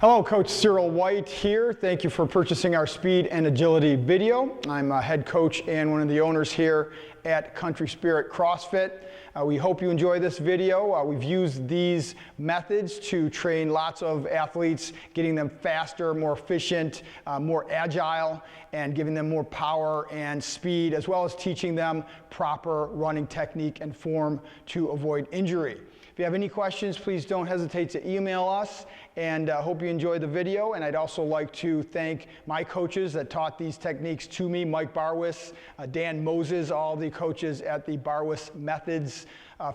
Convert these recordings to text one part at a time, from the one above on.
Hello, Coach Cyril White here. Thank you for purchasing our speed and agility video. I'm a head coach and one of the owners here at Country Spirit CrossFit. We hope you enjoy this video. We've used these methods to train lots of athletes, getting them faster, more efficient, more agile, and giving them more power and speed, as well as teaching them proper running technique and form to avoid injury. If you have any questions, please don't hesitate to email us, and hope you enjoy the video. And I'd also like to thank my coaches that taught these techniques to me, Mike Barwis, Dan Moses, all the coaches at the Barwis Methods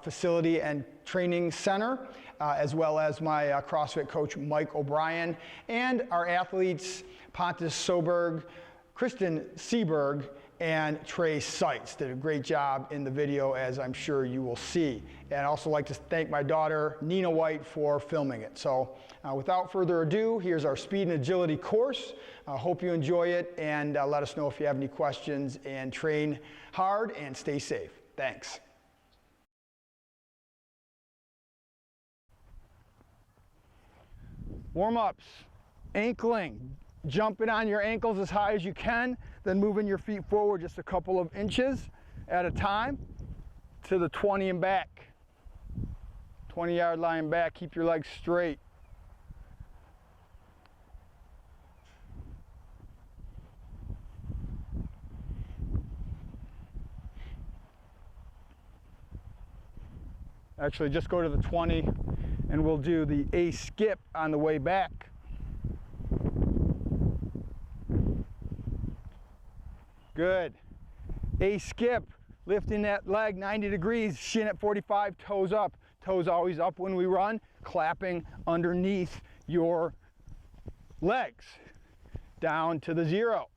Facility and Training Center, as well as my CrossFit coach, Mike O'Brien, and our athletes, Pontus Soberg, Kristen Seberg, and Trey Seitz did a great job in the video, as I'm sure you will see. And I'd also like to thank my daughter, Nina White, for filming it. So without further ado, here's our speed and agility course. Hope you enjoy it, and let us know if you have any questions, and train hard and stay safe. Thanks. Warm-ups, ankling. Jumping on your ankles as high as you can, then moving your feet forward just a couple of inches at a time to the 20 and back. 20-yard line back, keep your legs straight. Actually, just go to the 20 and we'll do the A skip on the way back. Good. A skip, lifting that leg 90 degrees, shin at 45, toes up. Toes always up when we run, clapping underneath your legs, down to the 0.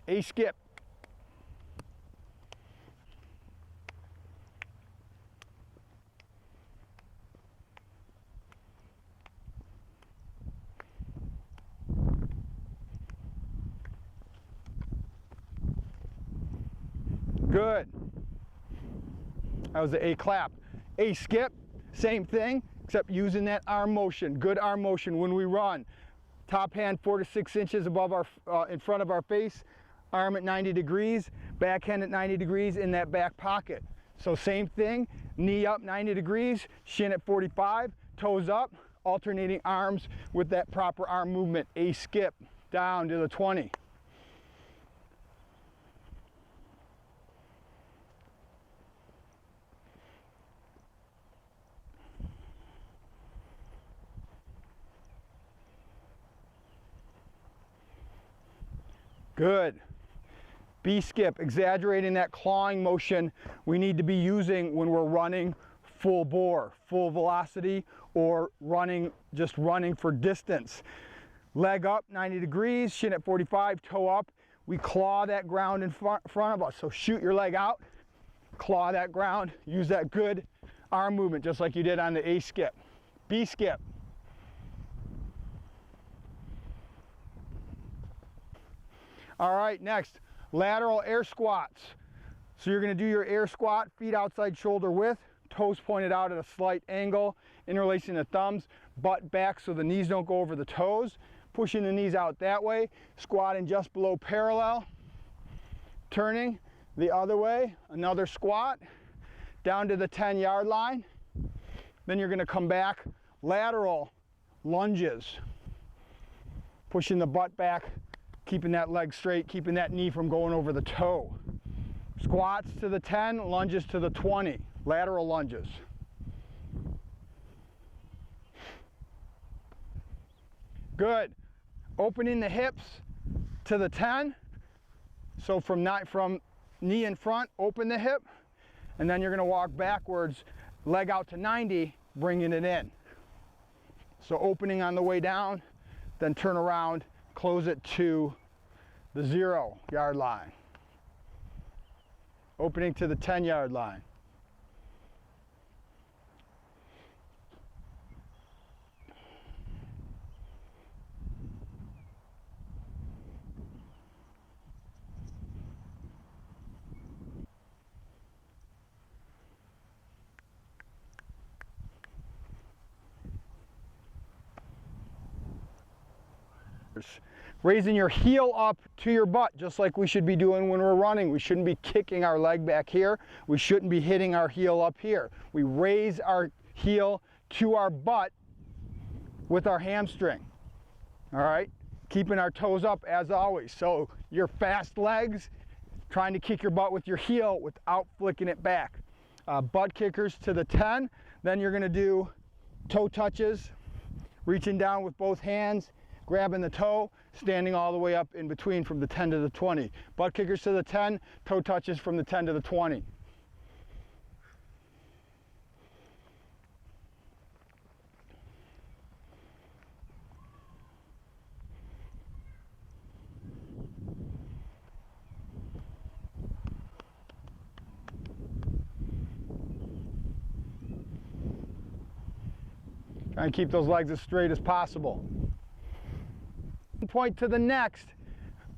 A skip. Good. That was the A clap. A skip, same thing, except using that arm motion. Good arm motion when we run. Top hand 4 to 6 inches above our, in front of our face. Arm at 90 degrees. Back hand at 90 degrees in that back pocket. So same thing. Knee up 90 degrees. Shin at 45. Toes up. Alternating arms with that proper arm movement. A skip down to the 20. Good. B skip, exaggerating that clawing motion we need to be using when we're running full bore, full velocity, or just running for distance. Leg up 90 degrees, shin at 45, toe up. We claw that ground in front of us. So shoot your leg out, claw that ground, use that good arm movement just like you did on the A skip. B skip. All right, next, lateral air squats. So you're gonna do your air squat, feet outside shoulder width, toes pointed out at a slight angle, interlacing the thumbs, butt back so the knees don't go over the toes, pushing the knees out that way, squatting just below parallel, turning the other way, another squat, down to the 10-yard line. Then you're gonna come back, lateral lunges, pushing the butt back, keeping that leg straight, keeping that knee from going over the toe. Squats to the 10, lunges to the 20, lateral lunges. Good. Opening the hips to the 10. So from knee in front, open the hip, and then you're gonna walk backwards, leg out to 90, bringing it in. So opening on the way down, then turn around, close it to the 0-yard line. Opening to the 10-yard line. Raising your heel up to your butt, just like we should be doing when we're running. We shouldn't be kicking our leg back here. We shouldn't be hitting our heel up here. We raise our heel to our butt with our hamstring. All right? Keeping our toes up as always. So your fast legs, trying to kick your butt with your heel without flicking it back. Butt kickers to the 10. Then you're going to do toe touches, reaching down with both hands, grabbing the toe, standing all the way up in between from the 10 to the 20. Butt kickers to the 10, toe touches from the 10 to the 20. Try and keep those legs as straight as possible. Point to the next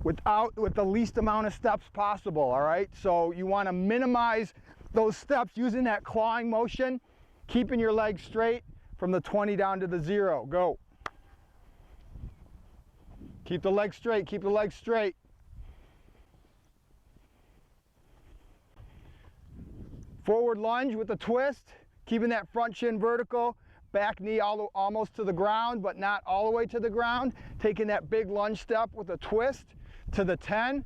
with the least amount of steps possible, all right? So you want to minimize those steps using that clawing motion, keeping your legs straight from the 20 down to the 0. Go. Keep the legs straight, keep the legs straight. Forward lunge with a twist, keeping that front shin vertical. Back knee almost to the ground, but not all the way to the ground. Taking that big lunge step with a twist to the 10,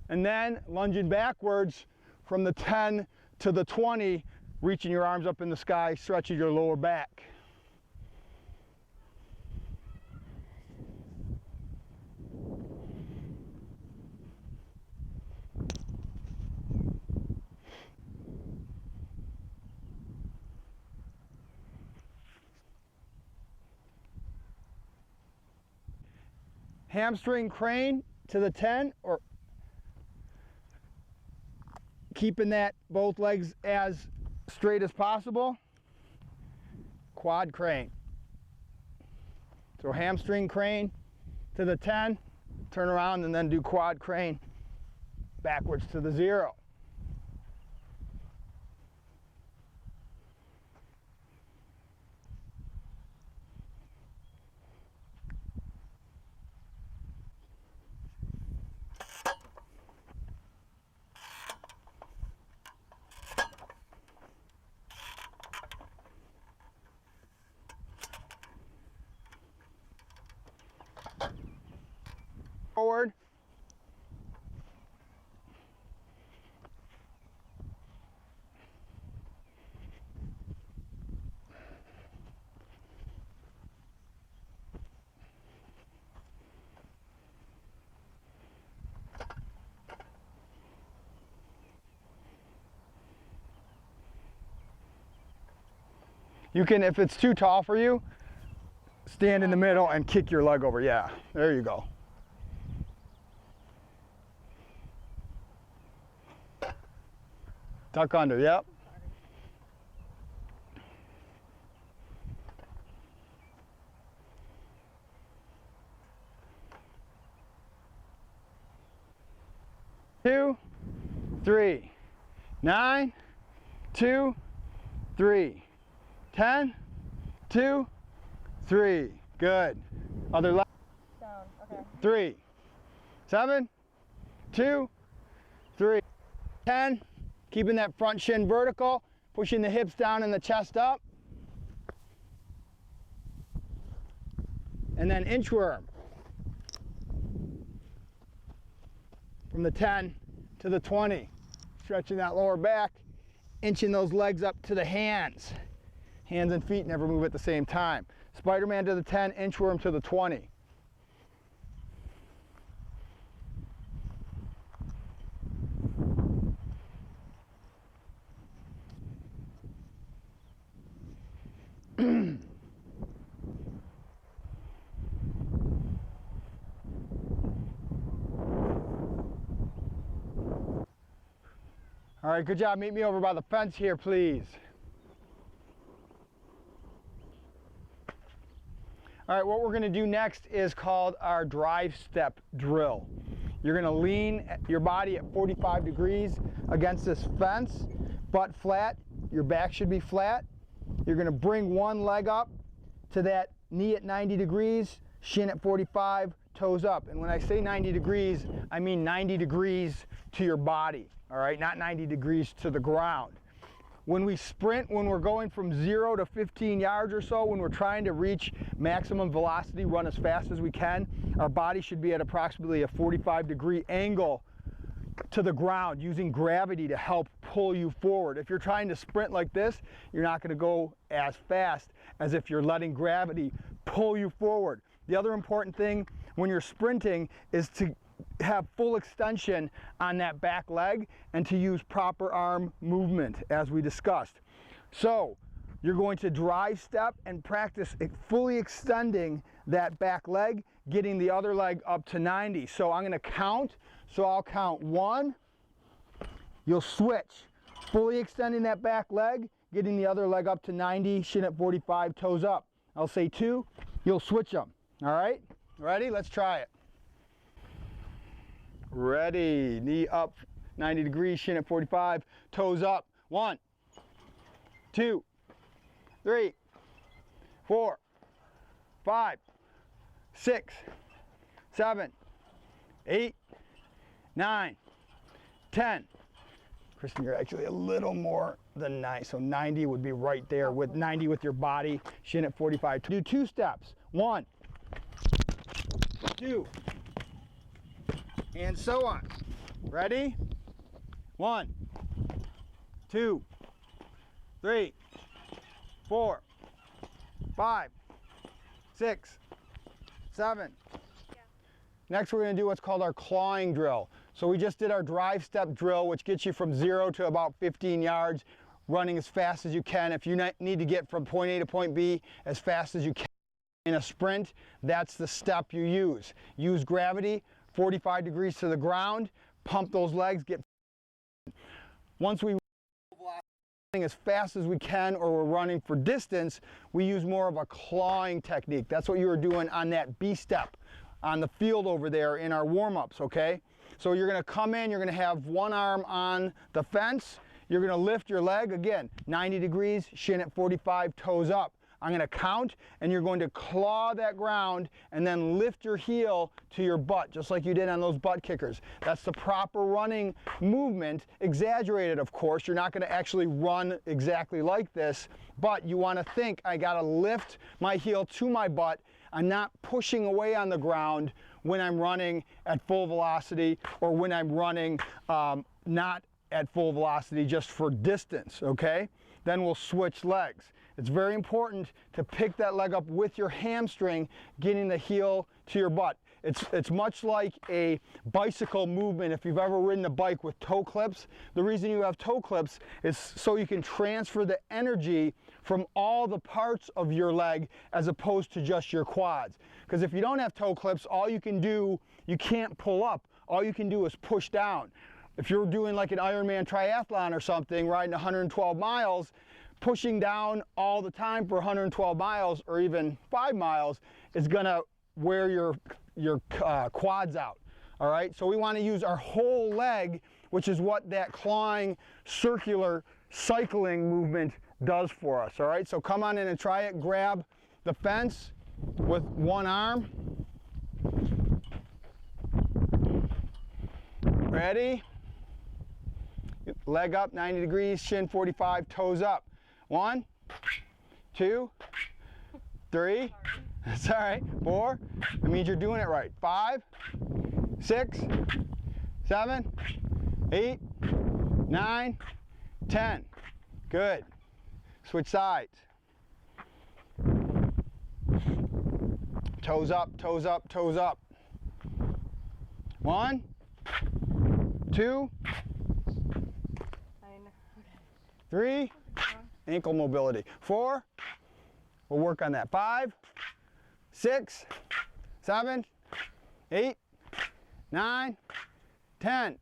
and then lunging backwards from the 10 to the 20, reaching your arms up in the sky, stretching your lower back. Hamstring crane to the 10, or keeping that both legs as straight as possible. Quad crane. So hamstring crane to the 10, turn around and then do quad crane backwards to the 0. Forward. You can, if it's too tall for you, stand in the middle and kick your leg over. Yeah, there you go. Tuck under, yep. Two, 3, 9, 2, 3, 10, 2, 3. Good. Other leg. Down, okay. 3, 7, 2, 3, 10. Keeping that front shin vertical, pushing the hips down and the chest up. And then inchworm. From the 10 to the 20. Stretching that lower back, inching those legs up to the hands. Hands and feet never move at the same time. Spider-Man to the 10, inchworm to the 20. All right, good job. Meet me over by the fence here, please. All right, what we're gonna do next is called our drive step drill. You're gonna lean your body at 45 degrees against this fence, butt flat, your back should be flat. You're gonna bring one leg up to that knee at 90 degrees, shin at 45, toes up. And when I say 90 degrees, I mean 90 degrees to your body, all right? Not 90 degrees to the ground. When we sprint, when we're going from 0 to 15 yards or so, when we're trying to reach maximum velocity, run as fast as we can, our body should be at approximately a 45-degree angle to the ground, using gravity to help pull you forward. If you're trying to sprint like this, you're not going to go as fast as if you're letting gravity pull you forward. The other important thing when you're sprinting is to have full extension on that back leg and to use proper arm movement, as we discussed. So you're going to drive step and practice fully extending that back leg, getting the other leg up to 90. So I'm going to count. So I'll count 1, you'll switch, fully extending that back leg, getting the other leg up to 90, shin at 45, toes up. I'll say 2, you'll switch them. All right, ready? Let's try it. Ready, knee up 90 degrees, shin at 45, toes up. 1, 2, 3, 4, 5, 6, 7, 8, 9, 10. Kristen, you're actually a little more than 9. So 90 would be right there with 90 with your body, shin at 45. Do 2 steps. 1, 2, and so on. Ready? 1, 2, 3, 4, 5, 6, 7. Next, we're going to do what's called our clawing drill. So we just did our drive step drill, which gets you from 0 to about 15 yards, running as fast as you can. If you need to get from point A to point B as fast as you can in a sprint, that's the step you use. Use gravity, 45 degrees to the ground, pump those legs, get. Once we as fast as we can, or we're running for distance, we use more of a clawing technique. That's what you were doing on that B step on the field over there in our warm-ups, okay? So you're going to come in, you're going to have one arm on the fence, you're going to lift your leg, again, 90 degrees, shin at 45, toes up. I'm going to count, and you're going to claw that ground and then lift your heel to your butt, just like you did on those butt kickers. That's the proper running movement, exaggerated, of course. You're not going to actually run exactly like this, but you want to think, I got to lift my heel to my butt. I'm not pushing away on the ground when I'm running at full velocity, or when I'm running not at full velocity, just for distance, okay? Then we'll switch legs. It's very important to pick that leg up with your hamstring, getting the heel to your butt. It's much like a bicycle movement. If you've ever ridden a bike with toe clips, the reason you have toe clips is so you can transfer the energy from all the parts of your leg as opposed to just your quads. Because if you don't have toe clips, all you can do, you can't pull up. All you can do is push down. If you're doing like an Ironman triathlon or something, riding 112 miles, pushing down all the time for 112 miles or even 5 miles is gonna wear your quads out, all right? So we wanna use our whole leg, which is what that clawing, circular, cycling movement does for us, all right? So come on in and try it. Grab the fence with one arm. Ready? Leg up, 90 degrees, shin 45, toes up. 1, 2, 3, that's all right, 4, that means you're doing it right. 5, 6, 7, 8, 9, 10. Good. Switch sides. Toes up, toes up, toes up. 1, 2, 3, ankle mobility. 4, we'll work on that. 5, 6, 7, 8, 9, 10.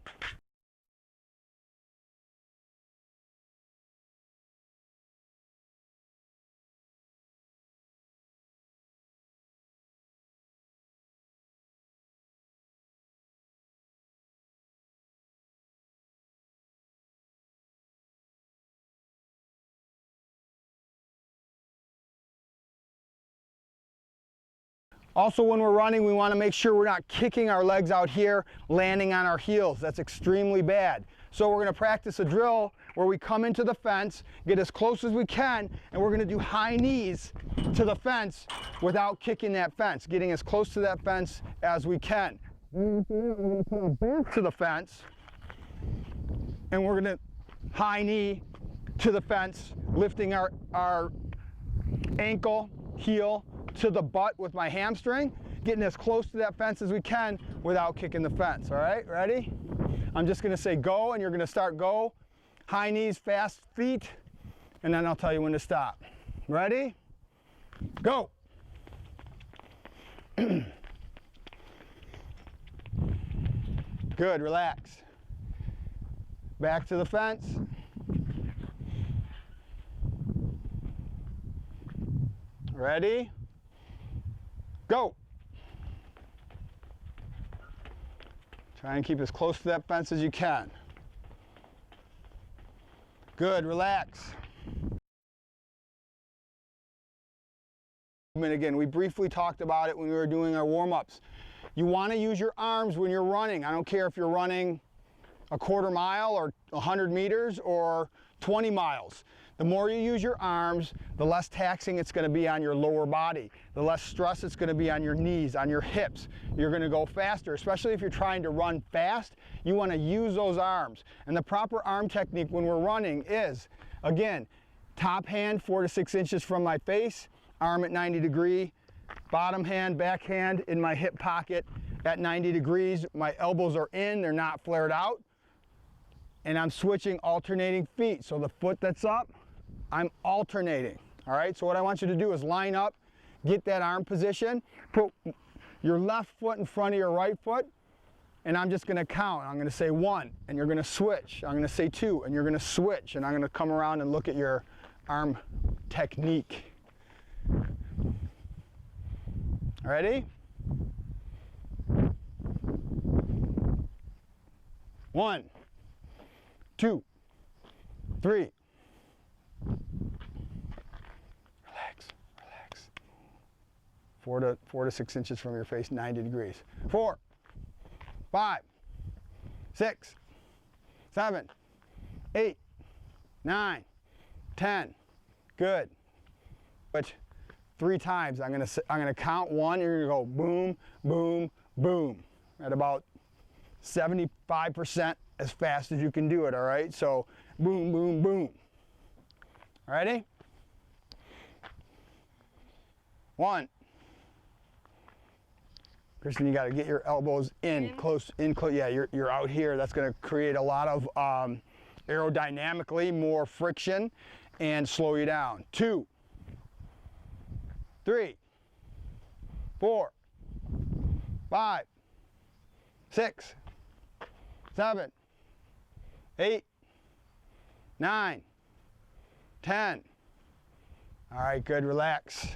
Also, when we're running, we want to make sure we're not kicking our legs out here, landing on our heels. That's extremely bad. So we're going to practice a drill where we come into the fence, get as close as we can, and we're going to do high knees to the fence without kicking that fence, getting as close to that fence as we can. We're going to put our back to the fence, and we're going to high knee to the fence, lifting our ankle, heel to the butt with my hamstring, getting as close to that fence as we can without kicking the fence. All right, ready? I'm just going to say go, and you're going to start go. High knees, fast feet, and then I'll tell you when to stop. Ready? Go. Good, relax. Back to the fence. Ready? Go. Try and keep as close to that fence as you can. Good, relax. And again, we briefly talked about it when we were doing our warm-ups. You want to use your arms when you're running. I don't care if you're running a quarter mile or 100 meters or 20 miles. The more you use your arms, the less taxing it's going to be on your lower body, the less stress it's going to be on your knees, on your hips. You're going to go faster, especially if you're trying to run fast. You want to use those arms. And the proper arm technique when we're running is, again, top hand 4 to 6 inches from my face, arm at 90 degrees, bottom hand, back hand in my hip pocket at 90 degrees. My elbows are in, they're not flared out. And I'm switching, alternating feet. So the foot that's up, I'm alternating. All right, so what I want you to do is line up, get that arm position, put your left foot in front of your right foot, and I'm just gonna count. I'm gonna say 1, and you're gonna switch. I'm gonna say 2, and you're gonna switch, and I'm gonna come around and look at your arm technique. Ready? 1, 2, 3. Relax, relax. 4 to 6 inches from your face, 90 degrees. 4, 5, 6, 7, 8, 9, 10. Good. But 3 times. I'm gonna count 1. You're gonna go boom, boom, boom at about 75% as fast as you can do it. All right. So boom, boom, boom. Ready? 1. Kristen, you got to get your elbows in close. Yeah, you're out here. That's going to create a lot of aerodynamically more friction and slow you down. 2, 3, 4, 5, 6, 7, 8, 9, 10. All right, good, relax.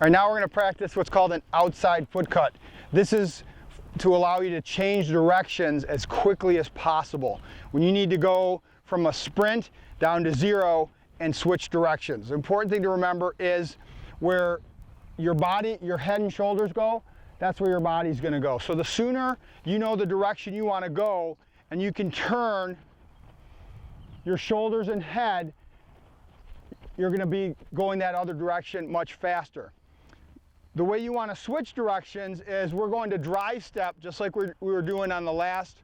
All right, now we're going to practice what's called an outside foot cut. This is to allow you to change directions as quickly as possible. When you need to go from a sprint down to zero and switch directions. The important thing to remember is where your body, your head and shoulders go, that's where your body's going to go. So the sooner you know the direction you want to go and you can turn your shoulders and head, you're going to be going that other direction much faster. The way you want to switch directions is we're going to drive step just like we were doing on the last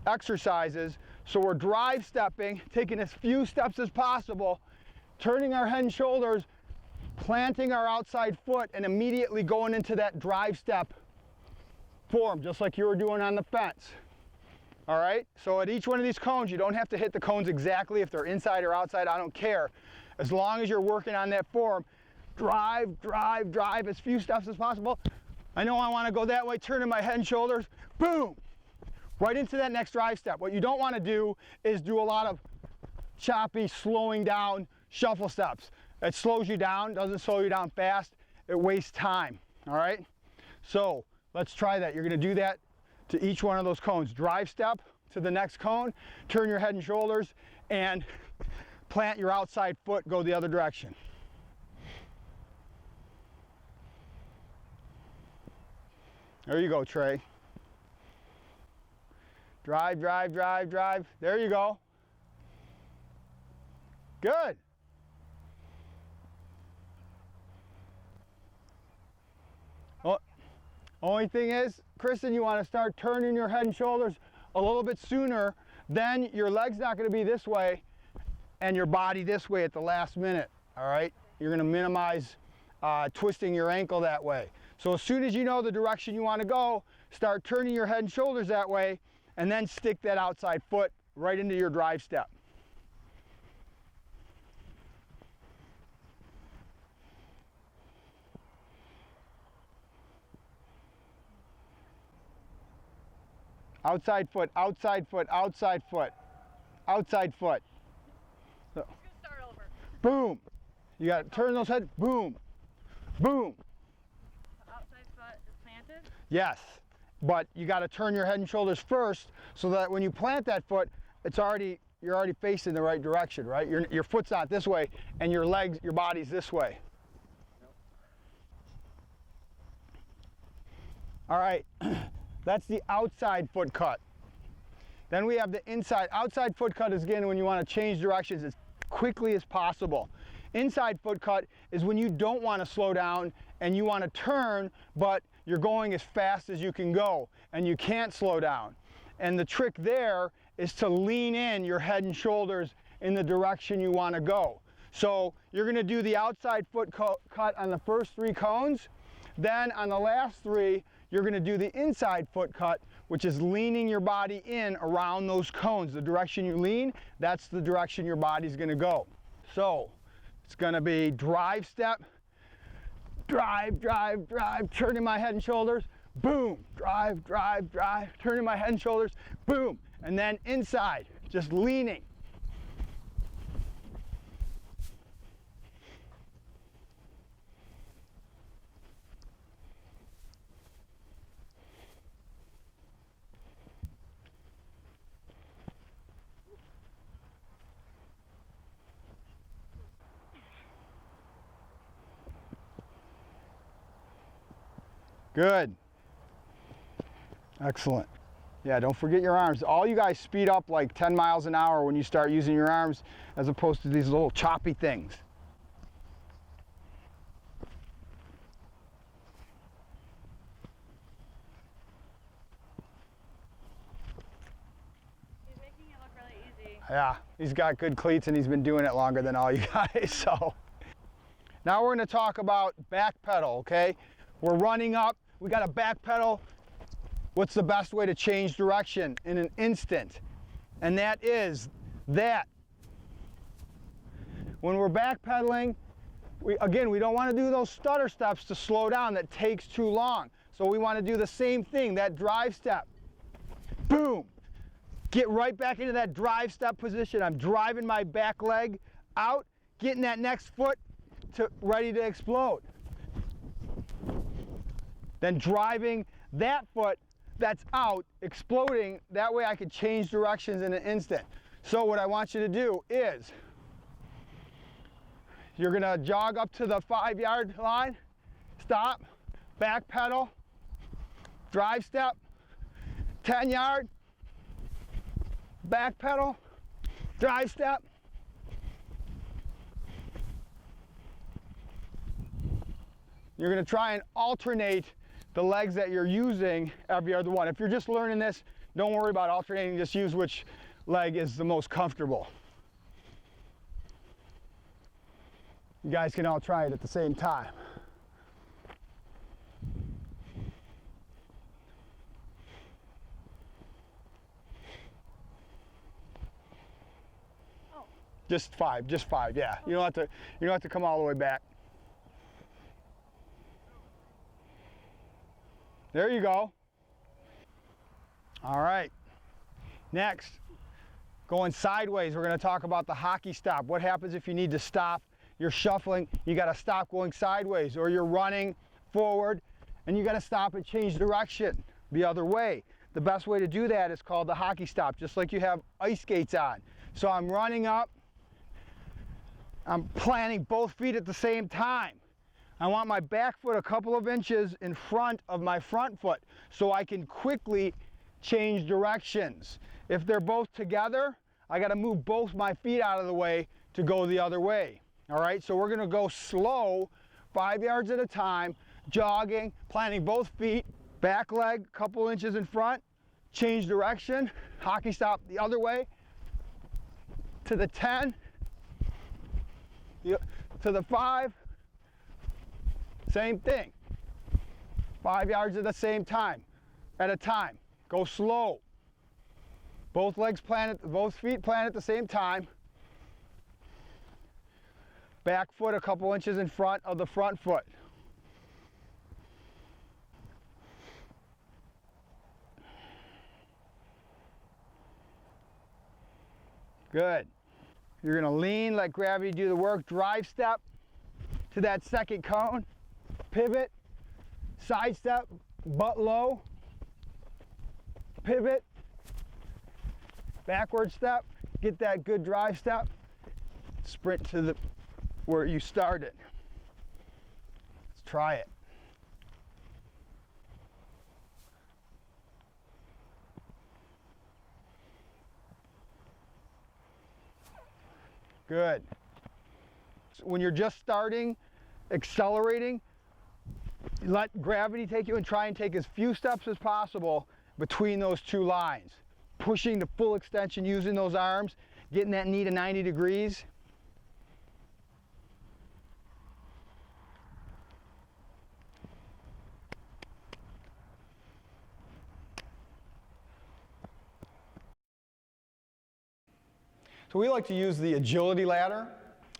exercises. So we're drive stepping, taking as few steps as possible, turning our head and shoulders, planting our outside foot, and immediately going into that drive step form, just like you were doing on the fence. All right, so at each one of these cones, you don't have to hit the cones exactly if they're inside or outside, I don't care. As long as you're working on that form, drive, drive, drive, as few steps as possible. I know I want to go that way, turning my head and shoulders, boom, right into that next drive step. What you don't want to do is do a lot of choppy, slowing down shuffle steps. It slows you down, doesn't slow you down fast, it wastes time, all right? So let's try that. You're going to do that to each one of those cones. Drive step to the next cone, turn your head and shoulders, and plant your outside foot, go the other direction. There you go, Trey. Drive, drive, drive, drive. There you go. Good. Well, only thing is, Kristen, you want to start turning your head and shoulders a little bit sooner. Then your leg's not going to be this way and your body this way at the last minute. All right? You're going to minimize twisting your ankle that way. So as soon as you know the direction you want to go, start turning your head and shoulders that way, and then stick that outside foot right into your drive step. Outside foot, outside foot, outside foot, outside foot. So, Let's go start over. boom. You got to turn those heads, boom, boom. The outside foot is planted. Yes, but you got to turn your head and shoulders first so that when you plant that foot, you're already facing the right direction, right? Your foot's not this way and your legs, your body's this way. All right, that's the outside foot cut. Then we have the inside. Outside foot cut is again when you want to change directions as quickly as possible. Inside foot cut is when you don't want to slow down and you want to turn, but you're going as fast as you can go and you can't slow down. And the trick there is to lean in your head and shoulders in the direction you want to go. So you're going to do the outside foot cut on the first 3 cones. Then on the last 3, you're going to do the inside foot cut, which is leaning your body in around those cones. The direction you lean, that's the direction your body's going to go. So it's going to be drive step, drive, drive, drive, turning my head and shoulders, boom, drive, drive, drive, turning my head and shoulders, boom, and then inside, just leaning. Good. Excellent. Yeah, don't forget your arms. All you guys speed up like 10 miles an hour when you start using your arms as opposed to these little choppy things. He's making it look really easy. Yeah, he's got good cleats and he's been doing it longer than all you guys, so. Now we're going to talk about back pedal, okay? We're running up, we got to back pedal. What's the best way to change direction in an instant? And that is that. When we're backpedaling, we don't want to do those stutter steps to slow down. That takes too long. So we want to do the same thing, that drive step. Boom. Get right back into that drive step position. I'm driving my back leg out, getting that next foot ready to explode. then driving that foot that's out, exploding. That way I can change directions in an instant. So what I want you to do is, you're gonna jog up to the 5-yard line, stop, back pedal, drive step, 10-yard, back pedal, drive step. You're gonna try and alternate the legs that you're using every other one. If you're just learning this, don't worry about alternating, just use which leg is the most comfortable. You guys can all try it at the same time. Oh. Just five, yeah. You don't have to come all the way back. There you go. All right. Next, going sideways, we're going to talk about the hockey stop. What happens if you need to stop? You're shuffling, you got to stop going sideways, or you're running forward and you got to stop and change direction the other way. The best way to do that is called the hockey stop, just like you have ice skates on. So I'm running up, I'm planting both feet at the same time. I want my back foot a couple of inches in front of my front foot so I can quickly change directions. If they're both together, I got to move both my feet out of the way to go the other way. All right, so we're going to go slow, 5 yards at a time, jogging, planting both feet, back leg a couple inches in front, change direction, hockey stop the other way, to the 10, to the 5, same thing, 5 yards at the same time, at a time. Go slow. Both legs planted, both feet planted at the same time. Back foot a couple inches in front of the front foot. Good. You're gonna lean, let gravity do the work, drive step to that second cone, pivot, side step, butt low, pivot, backward step, get that good drive step, sprint to the where you started. Let's try it. Good. When you're just starting, accelerating, let gravity take you and try and take as few steps as possible between those two lines. Pushing the full extension, using those arms, getting that knee to 90 degrees. So we like to use the agility ladder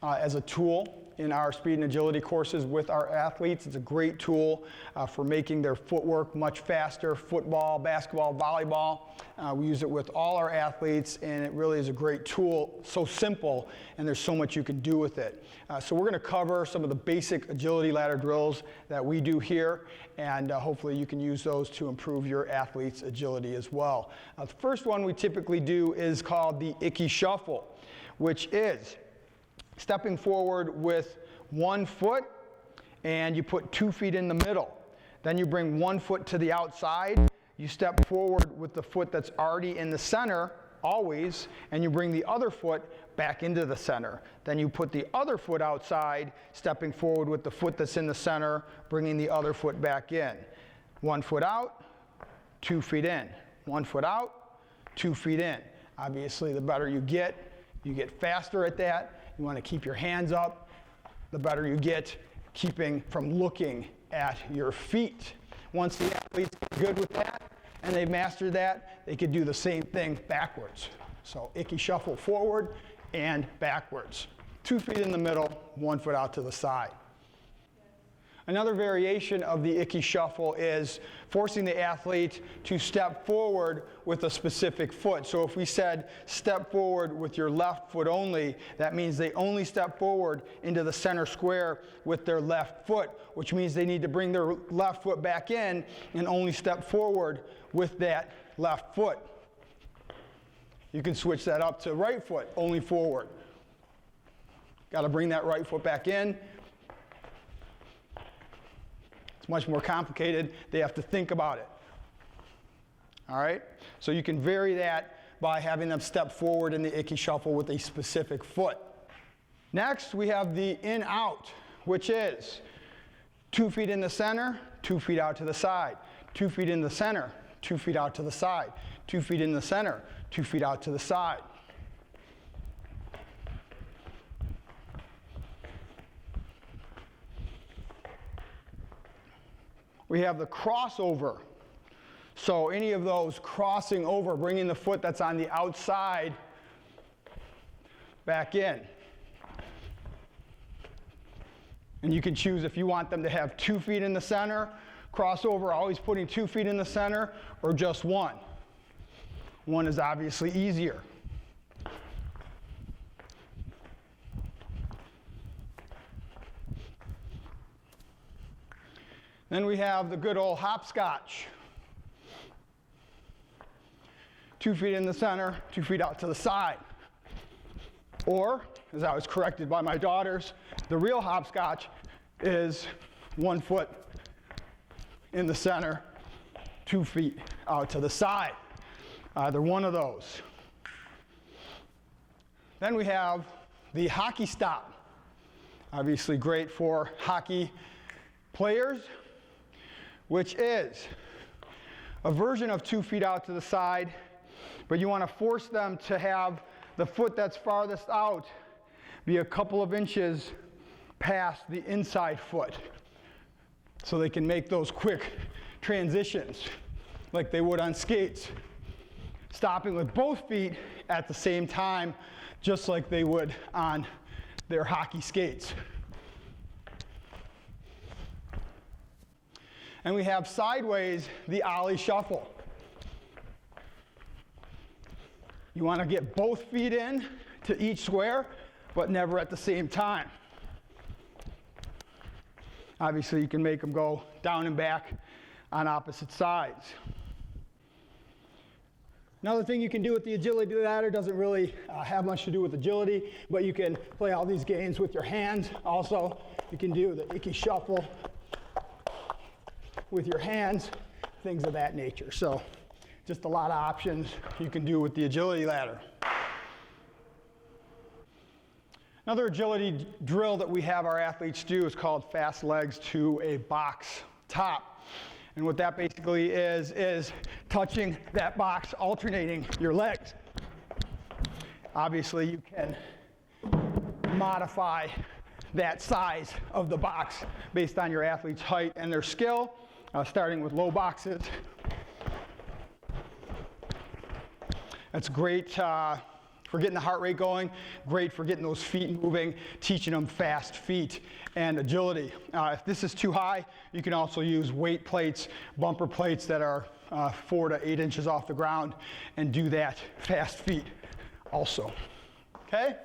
as a tool in our speed and agility courses with our athletes. It's a great tool for making their footwork much faster, football, basketball, volleyball. We use it with all our athletes, and it really is a great tool, so simple, and there's so much you can do with it. So we're going to cover some of the basic agility ladder drills that we do here, and hopefully you can use those to improve your athlete's agility as well. The first one we typically do is called the Icky Shuffle, which is stepping forward with one foot, and you put 2 feet in the middle. Then you bring one foot to the outside, you step forward with the foot that's already in the center, always, and you bring the other foot back into the center. Then you put the other foot outside, stepping forward with the foot that's in the center, bringing the other foot back in. 1 foot out, 2 feet in. 1 foot out, 2 feet in. Obviously, the better you get faster at that. You want to keep your hands up. The better you get, keeping from looking at your feet. Once the athletes get good with that and they've mastered that, they could do the same thing backwards. So Icky Shuffle forward and backwards. 2 feet in the middle, 1 foot out to the side. Another variation of the Ickey shuffle is forcing the athlete to step forward with a specific foot. So if we said step forward with your left foot only, that means they only step forward into the center square with their left foot, which means they need to bring their left foot back in and only step forward with that left foot. You can switch that up to right foot, only forward. Got to bring that right foot back in. It's much more complicated. They have to think about it. All right? So you can vary that by having them step forward in the Ickey shuffle with a specific foot. Next, we have the in-out, which is 2 feet in the center, 2 feet out to the side. 2 feet in the center, 2 feet out to the side. 2 feet in the center, 2 feet out to the side. We have the crossover. So any of those crossing over, bringing the foot that's on the outside back in. And you can choose if you want them to have 2 feet in the center, crossover, always putting 2 feet in the center, or just 1. 1 is obviously easier. Then we have the good old hopscotch. 2 feet in the center, 2 feet out to the side. Or, as I was corrected by my daughters, the real hopscotch is 1 foot in the center, 2 feet out to the side. Either one of those. Then we have the hockey stop. Obviously great for hockey players, which is a version of 2 feet out to the side, but you want to force them to have the foot that's farthest out be a couple of inches past the inside foot, so they can make those quick transitions like they would on skates, stopping with both feet at the same time, just like they would on their hockey skates. And we have sideways the ollie shuffle. You want to get both feet in to each square, but never at the same time. Obviously, you can make them go down and back on opposite sides. Another thing you can do with the agility ladder doesn't really have much to do with agility, but you can play all these games with your hands. Also, you can do the Ickey shuffle with your hands, things of that nature. So just a lot of options you can do with the agility ladder. Another agility drill that we have our athletes do is called fast legs to a box top. And what that basically is touching that box, alternating your legs. Obviously, you can modify that size of the box based on your athlete's height and their skill, starting with low boxes. That's great for getting the heart rate going, great for getting those feet moving, teaching them fast feet and agility. If this is too high, you can also use weight plates, bumper plates that are 4 to 8 inches off the ground, and do that fast feet also. Okay?